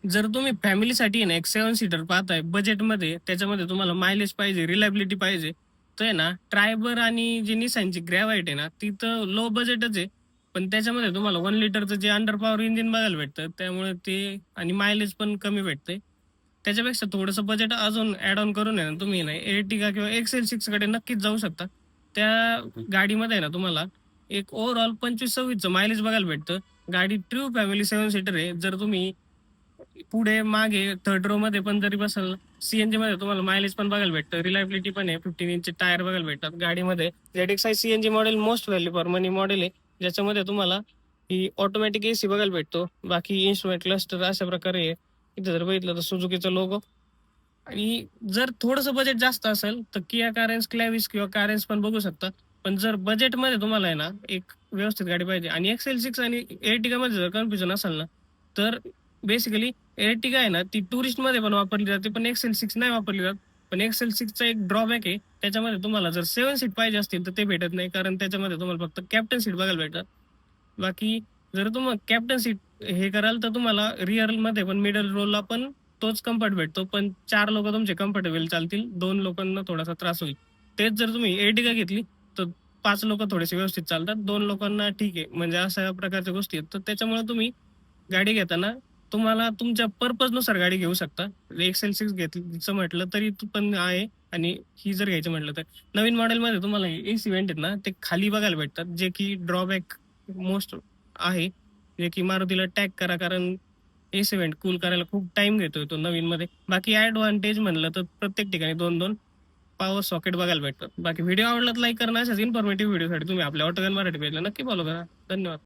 जर तुम्ही फॅमिलीसाठी आहे ना एक 7 सीटर पाहताय बजेटमध्ये, त्याच्यामध्ये तुम्हाला मायलेज पाहिजे, रिलायबिलिटी पाहिजे, तर आहे ना ट्रायबर आणि जी निसानची ग्रॅव्हाईट आहे ना, ती तर लो बजेटच आहे. पण त्याच्यामध्ये तुम्हाला 1 लिटरचं जे अंडर पॉवर इंजिन बघायला भेटतं, त्यामुळे ते आणि मायलेज पण कमी भेटतंय. त्याच्यापेक्षा थोडंसं बजेट अजून ॲड ऑन करून आहे ना, तुम्ही ना Ertiga किंवा XL6 कडे नक्कीच जाऊ शकता. त्या गाडीमध्ये आहे ना तुम्हाला एक ओव्हरऑल 25-26चं मायलेज बघायला भेटतं. गाडी ट्रू फॅमिली 7 सीटर आहे. जर तुम्ही पुढे मागे थर्ड रो मध्ये पण जरी बसाल, सीएनजी मध्ये तुम्हाला मायलेज पण बघायला भेटतं, रिलायबिलिटी पण आहे, 15 इंच टायर बघायला भेटतात गाडीमध्ये. ZXi CNG model most value for money model आहे, ज्याच्यामध्ये तुम्हाला ही ऑटोमॅटिक एसी बघायला भेटतो. बाकी इन्स्ट्रुमेंट क्लस्टर अशा प्रकारे आहे. इथे जर बघितलं तर सुझुकीचा लोगो. आणि जर थोडंसं बजेट जास्त असेल तर किया कारेन्स, क्लॅविस किंवा कारेन्स पण बघू शकता. पण जर बजेटमध्ये तुम्हाला आहे ना एक व्यवस्थित गाडी पाहिजे आणि XL6 आणि Ertiga मध्ये जर कन्फ्युजन असेल ना, तर बेसिकली Ertiga आहे ना ती टुरिस्ट मध्ये पण वापरली जाते, पण XL6 नाही वापरली जात. पण XL6 चा एक ड्रॉबॅक आहे, त्याच्यामध्ये तुम्हाला जर 7 सीट पाहिजे असतील तर ते भेटत नाही, कारण त्याच्यामध्ये तुम्हाला फक्त कॅप्टन सीट बघायला भेटतात. बाकी जर तुम्हाला कॅप्टन सीट हे कराल तर तुम्हाला रिअर मध्ये पण मिडल रोलला पण तोच कम्फर्ट भेटतो, पण 4 लोक तुमचे कम्फर्टेबल चालतील, 2 लोकांना थोडासा त्रास होईल. तेच जर तुम्ही Ertiga घेतली तर 5 लोक थोडेसे व्यवस्थित चालतात, 2 लोकांना ठीक आहे, म्हणजे अशा प्रकारच्या गोष्टी आहेत. तर त्याच्यामुळे तुम्ही गाडी घेताना तुम्हाला तुमच्या पर्पजनुसार गाडी घेऊ शकता. XL6 घेतलीचं म्हटलं तरी पण आहे, आणि ही जर घ्यायचं म्हटलं तर नवीन मॉडेलमध्ये तुम्हाला एसी व्हेंट आहेत ना ते खाली बघायला भेटतात, जे की ड्रॉबॅक मोस्ट आहे, जे की मारुतीला टॅग करा, कारण एसी व्हेंट कूल करायला खूप टाइम घेतोय तो नवीन मध्ये. बाकी ऍडव्हान्टेज म्हणलं तर प्रत्येक ठिकाणी 2-2 पॉवर सॉकेट बघायला भेटतात. बाकी व्हिडिओ आवडला तर लाईक करा. अशाच इन्फॉर्मेटिव्ह व्हिडिओसाठी तुम्ही आपल्या ऑटोगन मराठी पेजला नक्की फॉलो करा. धन्यवाद.